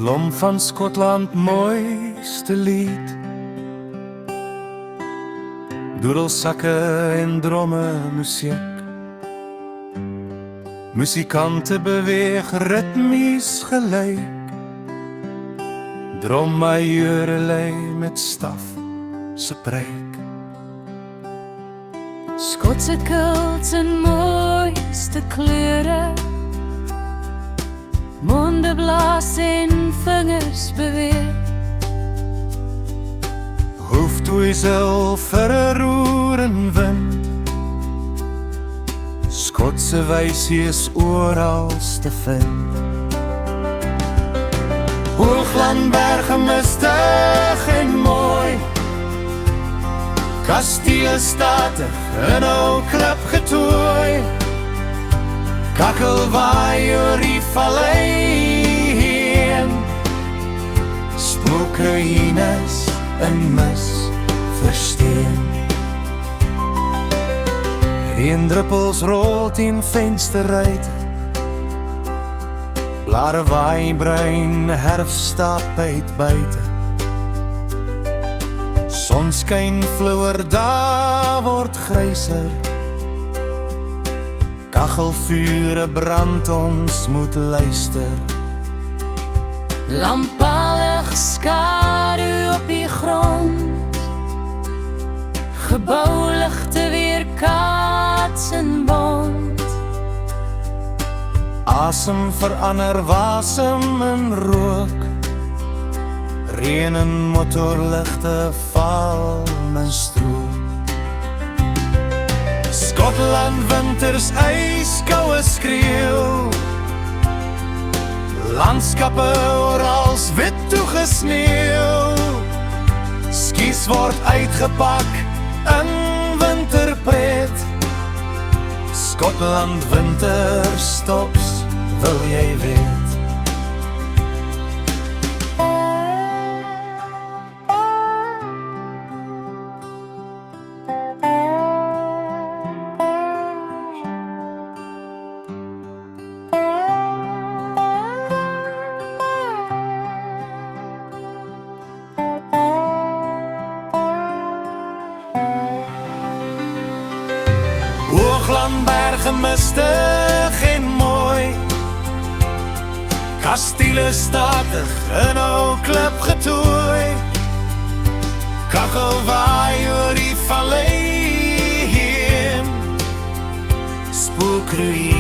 Lom van Skotland mooiste lied. Doedelsakke en dromme musiek. Musikante beweeg ritmies gelijk. Drommajorelei met staf se preek. Skotse kilt in mooiste kleure. Monde blaas en vingers beweeg. Hoofdtoeisel vir 'n roerende wind. Skotse wysies orals te vind. Hooglandberge mistig en mooi. Kasteel statig in ou klip getooi. Kakkelwaai oor die vallei heen. Spookruïnes in mis versteen. Reendruppels rol teen vensterruite. Blare waai bruin herfststap uit buite. Sonskyn flouer, daar word gryser. Kachelvure brand, ons moet luister. Lampalig skadu op die grond. Gebouligte weerkaats en bond. Asem verander wasem in rook. Reën en motorligte val in stroom. Skotland winters ijskoue skreeu. Landskappe orals wit toegesneeuw. Skies word uitgepak in winterpret. Skotland winterstops, wil jy weet. Hooglandberge mistig en mooi. Kastele statig in ou klip getooi. Kakkelwaai oor die vallei heen. Spookruïnes